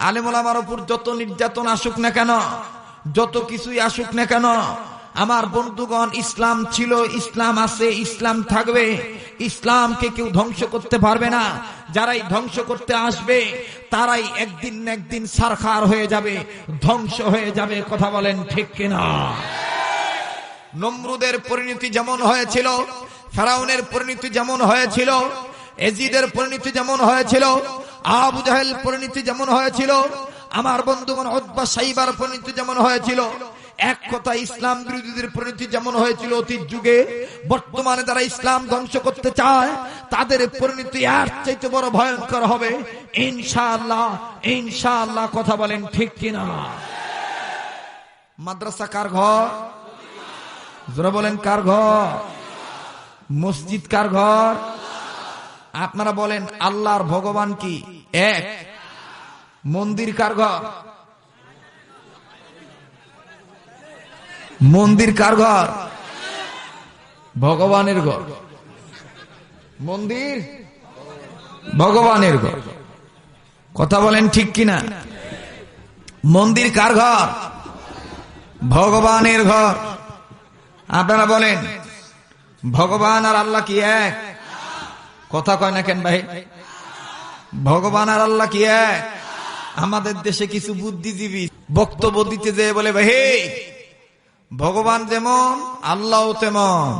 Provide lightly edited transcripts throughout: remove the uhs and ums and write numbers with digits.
আলেম ওলামার উপর যত নির্যাতন আসুক না কেন, যত কিছুই আসুক না কেন, আমার বন্ধুগণ, ইসলাম ছিল, ইসলাম আছে, ইসলাম থাকবে। ইসলামকে কেউ ধ্বংস করতে পারবে না। যারাই ধ্বংস করতে আসবে তারাই একদিন না একদিন সারখার হয়ে যাবে, ধ্বংস হয়ে যাবে। কথা বলেন ঠিক কিনা? নমরুদের পরিণতি যেমন হয়েছিল, ফেরাউনের পরিণতি যেমন হয়েছিল, এজিদের পরিণতি যেমন হয়েছিল, আবু জাহেল পরিণতি যেমন হয়েছিল, আমার বন্ধুগণ উতবা সাইবার পরিণতি যেমন হয়েছিল, এক কথা ইসলাম বিরোধীদের পরিণতি যেমন হয়েছিল অতীত যুগে, বর্তমানে যারা ইসলাম ধ্বংস করতে চায় তাদের পরিণতি এর চাইতে বড় ভয়ঙ্কর হবে ইনশাআল্লাহ, ইনশাআল্লাহ। কথা বলেন ঠিক কিনা? মাদ্রাসা কার ঘর? যারা বলেন কার ঘর? মসজিদ কার ঘর? আপনারা বলেন আল্লাহর ভগবান কি এক? মন্দির কার ঘর? মন্দির কার ঘর? ভগবানের ঘর। মন্দির ভগবানের ঘর। কথা বলেন ঠিক কিনা? মন্দির কার ঘর? ভগবানের ঘর। আপনারা বলেন ভগবান আর আল্লাহ কি এক? কথা কয় না কেন ভাই? ভগবান আর আল্লাহ কি এক? আমাদের দেশে কিছু বুদ্ধিজীবী বক্তব্য দিতে যেয়ে বলে, ভাই ভগবান যেমন আল্লাহ তেমন।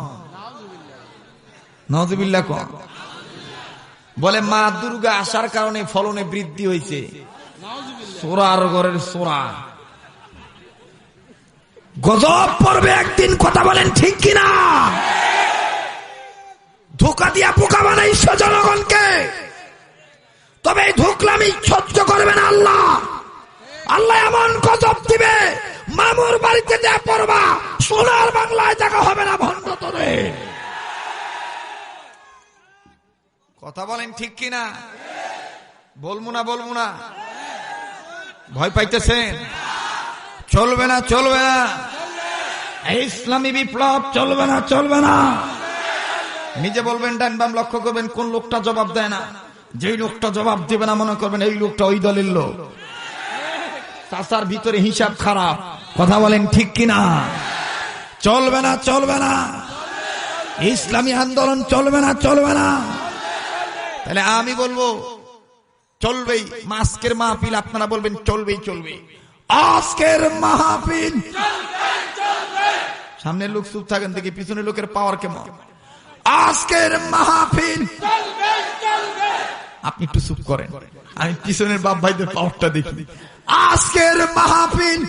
নাউযুবিল্লাহ। বলে মা দুর্গা আসার কারণে ফলনে বৃদ্ধি হয়েছে। সোরার ঘরের সোরা গজব পড়বে একদিন। কথা বলেন ঠিক কিনা? ধোঁকা দিয়া বোকা বানাইছে জনগণকে, তবে এই ধোকলামি সহ্য করবে না আল্লাহ। আল্লাহ এমন গজব দিবে, মামুর বাড়িতে যা পড়বা সোনার বাংলায় জায়গা হবে না ভণ্ড তোরে। কথা বলেন ঠিক কিনা? বলবো না বলবো না? ভয় পাইতেছেন? চলবে না, চলবে না। ইসলামী বিপ্লব চলবে না, চলবে না। নিজে বলবেন, ডান বাম লক্ষ্য করবেন কোন লোকটা জবাব দেয় না। যেই লোকটা জবাব দেবে না মনে করবেন এই লোকটা ওই দলের লোক। চাচার ভিতরে হিসাব খারাপ। কথা বলেন ঠিক কিনা? চলবে না, চলবে না। ইসলামী আন্দোলন চলবে না, চলবে না। তাহলে আমি বলবো চলবেই। আজকের মাহফিল আপনারা বলবেন চলবেই, চলবে। আজকের মাহফিল সামনের লোক চুপ থাকেন দেখি পিছনের লোকের পাওয়ার কেমন। আজকের মাহফিল আপনি একটু চুপ করেন, আমি পিছনের বাপ ভাইদের পাওয়ারটা দেখি। আজকের মাহফিল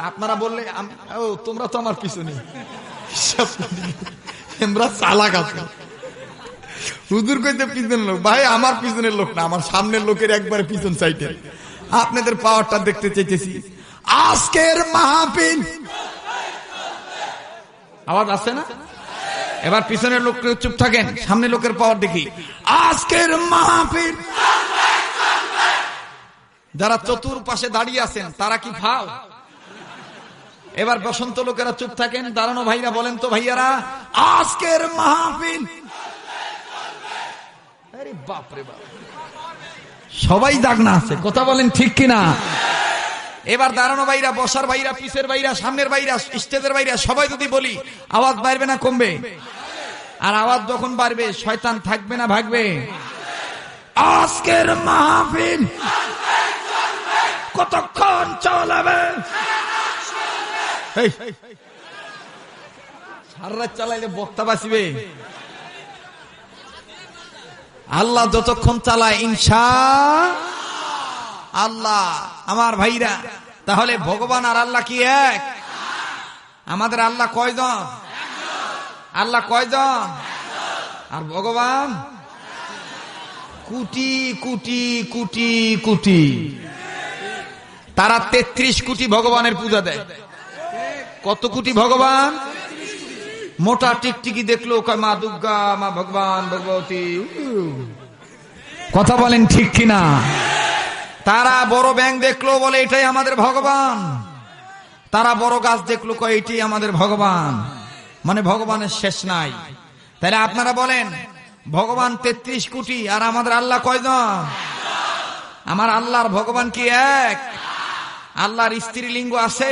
আপনারা বললে তোমরা তো আমার পিছনে আমরা চালাক আছি। হুজুর কইতে পিছনের লোক, ভাই আমার পিছনের লোক না, আমার সামনের লোকের একবারে পিছন সাইডে। আপনাদের পাওয়ারটা দেখতে চাইতেছি। আজকের মাহফিল আওয়াজ আসছে না? এবার পিছনের লোক চুপ থাকেন, সামনের লোকের পাওয়ার দেখি। আজকের মাহফিল যারা চতুর্পাশে দাঁড়িয়ে আছেন তারা কি ফাও? এবার বসন্ত লোকেরা চুপ থাকেন, দাঁড়ানো ভাইরা বলেন তো ভাইয়ারা আজকের মাহফিল। আরে বাপ রে বাপ, সবাই দাগ না আছে। কথা বলেন ঠিক কিনা? এবার দাঁড়ানো ভাইরা, বসার ভাইরা, পিছের ভাইরা, সামনের ভাইরা, স্টেজের ভাইরা সবাই যদি বলি আওয়াজ বাড়বে না কমবে? আর আওয়াজ যখন বাড়বে শয়তান থাকবে না ভাগবে? আজকের মাহফিল কতক্ষণ চলবে? সারা রাত চালাইলে বক্তা বাঁচবে? আল্লাহ যতক্ষণ চালায় ইনশাআল্লাহ। আমার ভাইরা, তাহলে ভগবান আর আল্লাহ কি এক? আমাদের আল্লাহ কয়জন? আল্লাহ কয়জন? আর ভগবান কোটি কোটি কোটি কোটি। তারা 33 কোটি ভগবানের পূজা দেয়। কত কোটি ভগবান? মোটা টিকটিকি দেখলো কয় মা দুর্গা, মা ভগবান, ভগবতী। কথা বলেন ঠিক কিনা? তারা বড় ব্যাং দেখলো বলে এটাই আমাদের ভগবান। তারা বড় গাছ দেখলো কয় এটাই আমাদের ভগবান। মানে ভগবানের শেষ নাই। তাহলে আপনারা বলেন ভগবান 33 কোটি আর আমাদের আল্লাহ কয়জন? আমার আল্লাহর ভগবান কি এক? আল্লাহর স্ত্রীলিঙ্গ আছে?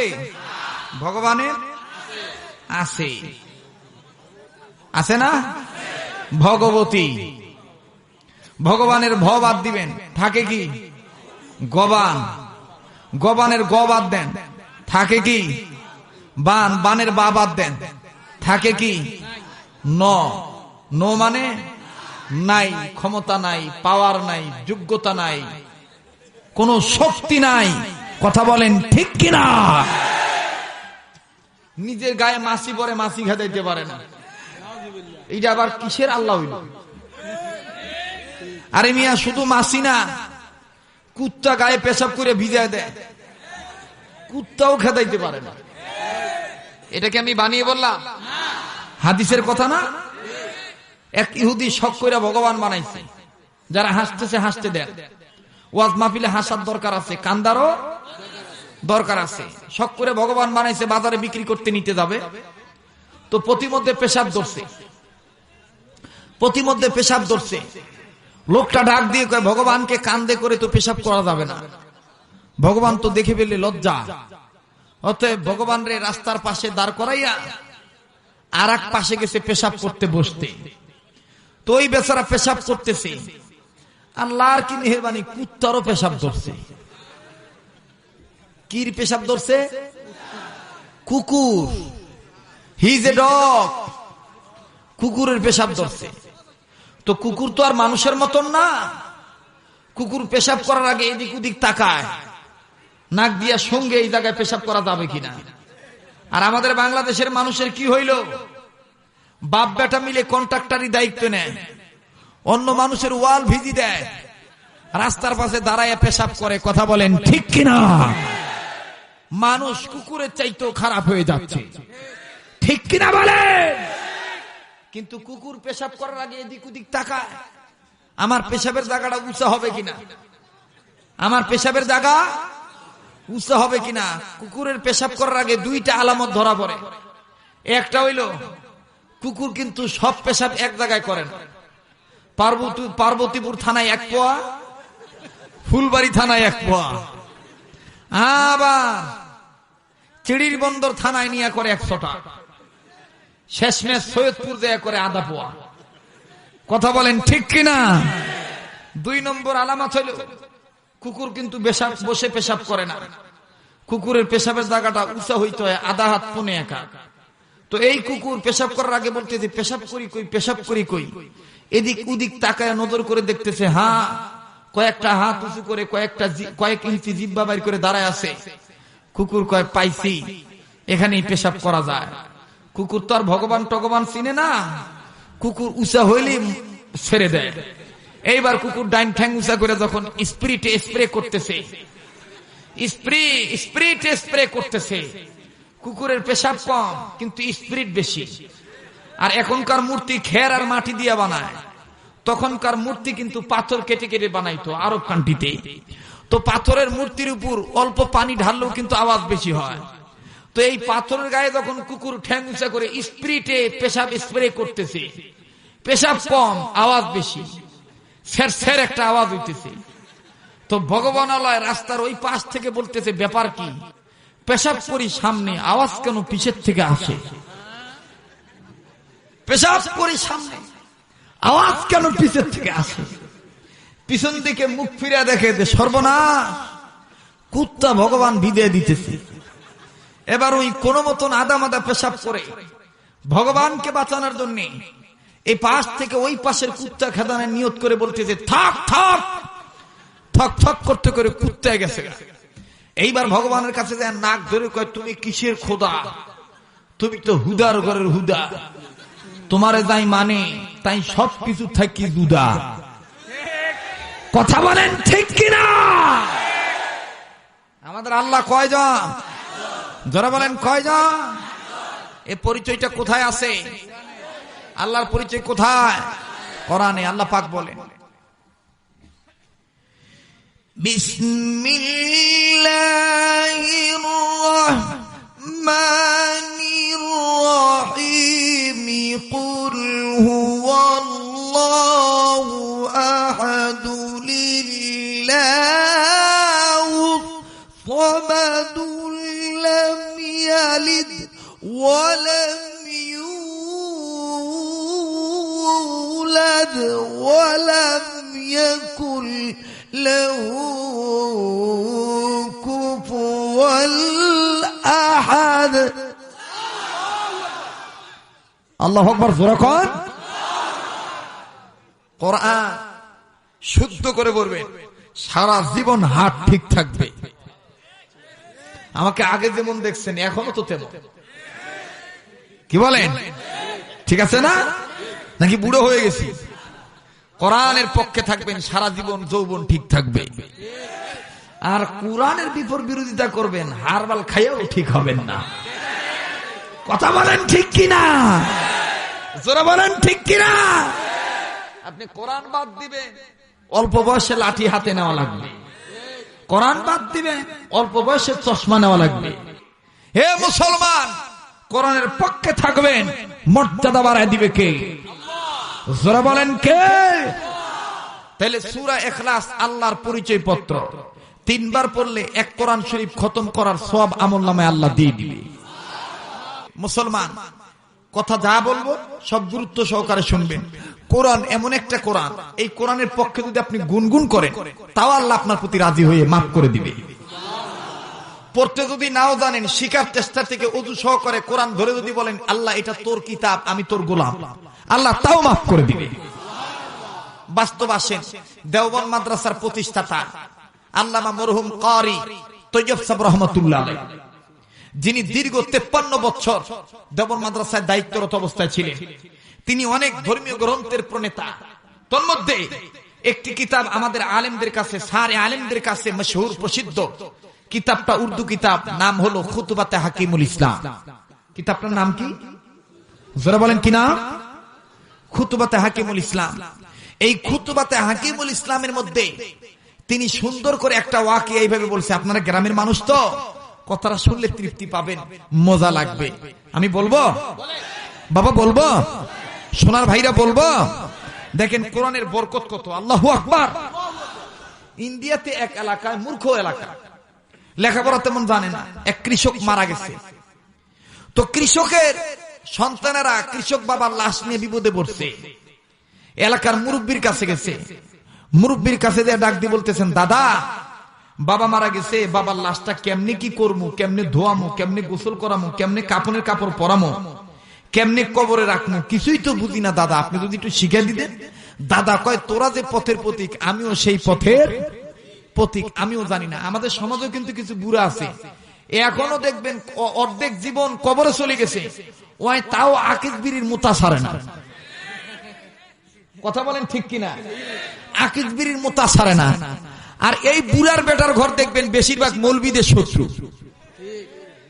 ভগবানের আছে, আছে না? ভগবতী। ভগবানের ভ বাদ দিবেন, থাকে কি? গবান। গবানের গ বাদ দেন, থাকে কি? বান। বানের বা বাদ দেন, থাকে কি? ন। ন মানে নাই, ক্ষমতা নাই, পাওয়ার নাই, যোগ্যতা নাই, কোন শক্তি নাই। কথা বলেন ঠিক কিনা? নিজের গায়ে মাছি পরে মাছি খেতে পারে না, এইটা আবার কিসের আল্লাহ হইল? আরে মিয়া, শুধু মাছি না, কুত্তা গায়ে পেশাব করে ভিজায় দেয়, কুত্তাও খেদাইতে পারে না। এটাকে আমি বানিয়ে বললাম? হাদিসের কথা না। এক ইহুদি শখ করে ভগবান বানাইছে, যারা হাসতেছে হাসতে দেন। ওয়াজ মাহফিলে হাসার দরকার আছে, কান্দারও দরকার আছে। শখ করে ভগবান বানাইছে, বাজারে বিক্রি করতে নিতে যাবে, তো প্রতিমধ্যে পেশাব ধরছে, প্রতিমধ্যে পেশাব ধরছে। লোকটা ডাক দিয়ে কয়, ভগবানকে কান্দে করে তো পেশাব করা যাবে না। ভগবান তো দেখে ফেললে লজ্জা, অতএব ভগবান রে রাস্তার পাশে দাঁড় করাইয়া আর এক পাশে গেছে পেশাব করতে বসতে। তো ওই বেচারা পেশাব করতেছে, আল্লাহর কি মেহেরবানি, কুত্তারও পেশাব ধরছে। কির পেশাব ধরছে? কুকুর। He is a dog. কুকুরের পেশাব ধরছে। তো কুকুর তো আর মানুষের মতন না। কুকুর পেশাব করার আগে এদিক ওদিক তাকায়, নাক দিয়া সঙ্গে এই জায়গায় পেশাব করা যাবে কিনা। আর আমাদের বাংলাদেশের মানুষের কি হইল, বাপ বেটা মিলে কন্ট্রাক্টরি দায়িত্ব নেয়, অন্য মানুষের ওয়াল ভিজি দেয়, রাস্তার পাশে দাঁড়ায় পেশাব করে। কথা বলেন ঠিক কিনা? মানুষ কুকুরের চাইতেও খারাপ হয়ে যাচ্ছে, ঠিক কিনা বলেন? কিন্তু কুকুর পেশাব করার আগে এদিক ওদিক তাকায়, আমার পেশাবের জায়গাটা উঁচা হবে কিনা, আমার পেশাবের জায়গা উঁচা হবে কিনা। কুকুরের পেশাব করার আগে দুইটা আলামত ধরা পড়ে। একটা হইল, কুকুর কিন্তু সব পেশাব এক জায়গায় করে না। পার্বতীপুর থানায় 1 পোয়া, ফুলবাড়ি থানায় 1 পোয়া, আবার চিড়ির বন্দর থানায় নিয়ে করে 100টা, শেষমেশ সৈয়দপুর দেয়া করে আধা পোয়া। কথা বলেন ঠিক কিনা? 2 নম্বর আলামত হইল, কুকুর কিন্তু বসে পেশাব করে না। কুকুরের পেশাবের জায়গাটা উঁচা হইতে হয়, আধা হাত পৌনে একা। তো এই কুকুর পেশাব করার আগে বলতে যে পেশাব করি কই, পেশাব করি কই, এদিক ওদিক তাকায় নজর করে দেখতেছে, হ্যাঁ কয়েকটা হাত উঁচু করে কয়েক ইঞ্চি জিহ্বা বাইর করে দাঁড়ায় আছে। কুকুর কয়, পাইছি, এখানেই পেশাব করা যায়। কুকুর তো আর ভগবান টগবান চিনে না, কুকুর উঁচা হইলেই ছেড়ে দেয়। এইবার কুকুর ডাইন ঠ্যাং উঁচা করে যখন স্পিরিটে স্প্রে করতেছে, স্পিরিটে স্প্রে করতেছে, কুকুরের পেশাব কম কিন্তু স্পিরিট বেশি। আর এখনকার মূর্তি খের আর মাটি দিয়ে বানায়, তখনকার মূর্তি কিন্তু পাথর কেটে কেটে বানাইতো আরব কান্ট্রিতে। তো পাথরের মূর্তির উপর অল্প পানি ঢাললেও কিন্তু আওয়াজ বেশি হয়। তো এই পাথরের গায়ে যখন কুকুর ঠ্যাং উঁচা করে স্পিরিটে পেশাব স্প্রে করতেছে, পেশাব কম আওয়াজ বেশি, স্যার স্যার একটা আওয়াজ হইতেছে। তো ভগবান আল্লাহ রাস্তার ওই পাশ থেকে বলতেছে, ব্যাপার কি, পেশাব করি সামনে, আওয়াজ কেন পিছের থেকে আসে? পেশাব করি সামনে, আওয়াজ কেন পিছের থেকে আসে? পিছন দিকে মুখ ফিরে দেখে যে সর্বনাশ, কুত্তা ভগবান বিদে দিতেছে। এবার ওই কোন মতন আদা মাদা পেশাব করে ভগবানকে বাঁচানোর জন্য এই পাশ থেকে ওই পাশের কুত্তা খেদানের নিয়ত করে বলতেছে, থাক থাক, থক থক করতে করে কুত্তায় গেছে। এইবার ভগবানের কাছে যায়, নাক ধরে কয়, তুমি কিসের খোদা? তুমি তো হুদার ঘরের হুদা, তোমারে যাই মানে তাই সব কিছু থাকি দুদা। কথা বলেন ঠিক কিনা? আমাদের আল্লাহ কয়জন? যারা বলেন কয়জন? এই পরিচয়টা কোথায় আছে? আল্লাহর পরিচয় কোথায়? কোরআনে আল্লাহ পাক বলেন, বিসমিল্লাহির রাহমানির রাহিম, কুল হুয়াল্লাহু আহাদ, লিল্লাহি لم يلد ولم يولد ولم يكن له كفوا أحد আল্লাহু আকবার জোরে কোন কোরআন শুদ্ধ করে পড়বেন সারা জীবন হাত ঠিক থাকবে আমাকে আগে যেমন দেখছেন এখনো তো তেমন কি বলেন ঠিক আছে না নাকি বুড়ো হয়ে গেছি কোরআনের পক্ষে থাকবেন সারা জীবন যৌবন ঠিক থাকবে আর কোরআনের বিরোধিতা করবেন হারবাল খাইয়াও ঠিক হবেন না কথা বলেন ঠিক কিনা জোরে বলেন ঠিক কিনা আপনি কোরআন বাদ দিবেন অল্প বয়সে লাঠি হাতে নেওয়া লাগবে কোরআন বাদ দিবেন অল্প বয়সে চশমা নেওয়া লাগবে হে মুসলমান কোরআনের পক্ষে থাকবেন মর্যাদা বাড়ায় দিবে কে জোরে বলেন কে তাহলে সূরা ইখলাস আল্লাহর পরিচয় পত্র 3 বার পড়লে এক কোরআন শরীফ খতম করার সওয়াব আমলনামায় আল্লাহ দিয়ে দিবে মুসলমান কথা যা বলবো সব গুরুত্ব সহকারে শুনবেন কোরআন এমন একটা কোরআন এই কোরআনের পক্ষে যদি আপনি গুনগুন করেন তাও আল্লাহ আপনার প্রতি রাজি হয়ে মাফ করে দিবে পড়তে যদি নাও জানেন শিকার চেষ্টা থেকে ওযু সহকারে কোরআন ধরে যদি বলেন আল্লাহ এটা তোর কিতাব আমি তোর গোলাম আল্লাহ তাও মাফ করে দিবে বাস্তব আসেন দেওবন্দ মাদ্রাসার প্রতিষ্ঠাতা আল্লামা মরহুম কারি তৈয়ব সাহেব রহমাতুল্লাহ আলাইহি যিনি দীর্ঘ 53 বছর দেওবন্দ মাদ্রাসায় দায়িত্বরত অবস্থায় ছিলেন তিনি অনেক ধর্মীয় গ্রন্থের প্রণেতা তন্মধ্যে একটি কিতাব আমাদের আলেমদের কাছে সারে আলেমদের কাছে মশহুর প্রসিদ্ধ কিতাবটা উর্দু কিতাব নাম হলো খুতবাতে হাকিমুল ইসলাম কিতাবটার নাম কি যারা বলেন কি নাম খুতবাতে হাকিমুল ইসলাম এই খুতবাতে হাকিমুল ইসলামের মধ্যে তিনি সুন্দর করে একটা ওয়াকিয়া এইভাবে বলছে আপনারা গ্রামের মানুষ তো কথাটা শুনলে তৃপ্তি পাবেন মজা লাগবে আমি বলবো বাবা বলবো সোনার ভাইরা বলবো দেখেন কোরআনের বরকত কত আল্লাহু আকবার ইন্ডিয়াতে এক এলাকায় মূর্খ এলাকা লেখাপড়া তেমন জানে না এক কৃষক মারা গেছে তো কৃষকের সন্তানেরা কৃষক বাবার লাশ নিয়ে বিপদে পড়ছে এলাকার মুরব্বির কাছে গেছে মুরব্বির কাছে দিয়ে ডাক দিয়ে বলতেছেন দাদা বাবা মারা গেছে বাবার লাশটা কেমনে কি করবো কেমনে ধোয়ামো কেমনে গোসল করামো কেমনে কাপড়ের কাপড় পরামো কেমনে কবরে রাখবো কিছুই তো বুঝি না দাদা আপনি যদি একটু শিখে দিতেন দাদা কয় তোরা যে পথের প্রতীক আমিও সেই পথের প্রতীক আমিও জানি না আমাদের সমাজেও কিন্তু কিছু বুড়া আছে এখনো দেখবেন অর্ধেক জীবন কবরে চলে গেছে ওই তাও আকিজ বিড়ির মুতা ছাড়ে না কথা বলেন ঠিক কিনা আকিজ বিড়ির মুতা ছাড়ে না আর এই বুড়ার বেটার ঘর দেখবেন বেশিরভাগ মৌলবীদের শত্রু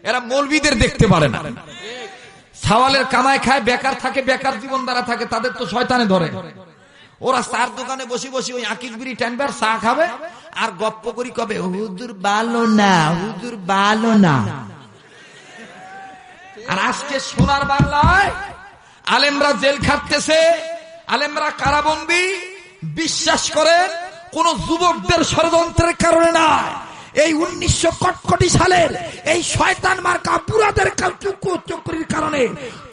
এরা মৌলবীদের দেখতে পারে না সাওয়ালের কামাই খায় বেকার থাকে বেকার জীবন দ্বারা থাকে তাদের তো শয়তানে ধরে ওরা চার দোকানে বসে বসে ওই আকিজ বিড়ি টানবার চা খাবে আর গপ্প করি কবে হুজুর ভালো না হুজুর ভালো না আর আজকে সোনার বাংলায় আলেমরা জেল খাটতেছে আলেমরা কারাবন্দী বিশ্বাস করেন কোন যুবকদের ষড়যন্ত্রের কারণে না এই 1961 সালের এই শয়তান মার্কা বুড়াদের চক্রের কারণে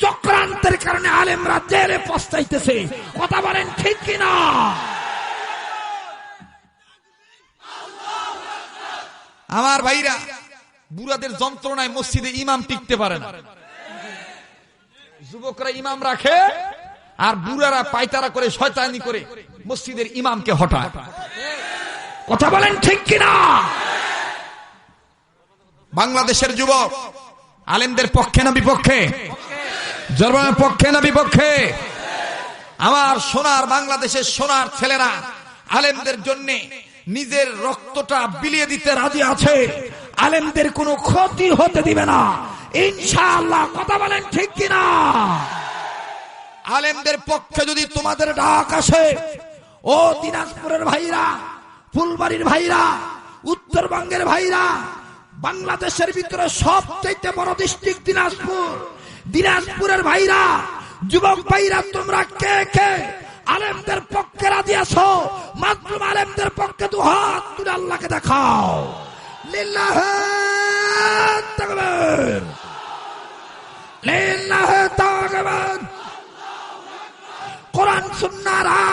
চক্রান্তের কারণে আলেমরা জেলে পস্তাইতেছে কথা বলেন ঠিক কিনা আমার ভাইরা বুড়াদের যন্ত্রণায় মসজিদে ইমাম টিকতে পারে না যুবকরা ইমাম রাখে আর বুড়ারা পায়তারা করে শয়তানি করে মসজিদের ইমামকে হটায় কথা বলেন ঠিক কিনা বাংলাদেশের যুবক আলেমদের পক্ষে না বিপক্ষে জনগণের পক্ষে না বিপক্ষে আমার সোনার বাংলাদেশের সোনার ছেলেরা আলেমদের জন্য নিজের রক্তটা বিলিয়ে দিতে রাজি আছে আলেমদের কোনো ক্ষতি হতে দিবে না ইনশাআল্লাহ কথা বলেন ঠিক কিনা আলেমদের পক্ষে যদি তোমাদের ডাক আসে ও দিনাজপুরের ভাইরা ফুলবাড়ির ভাইরা উত্তরবঙ্গের ভাইরা বাংলাদেশের ভিতরে সবচেয়ে বড় ডিস্ট্রিক্ট দিনাজপুর দিনাজপুরের ভাইরা যুবক ভাইরা তোমরা কে কে আলেমদের পক্ষে রাজি আছো মাতলুম আলেমদের পক্ষে দুহাত তুলে আল্লাহকে দেখাও লিল্লাহি তাকবীর লিল্লাহি তাকবীর কোরআন সুন্নাহর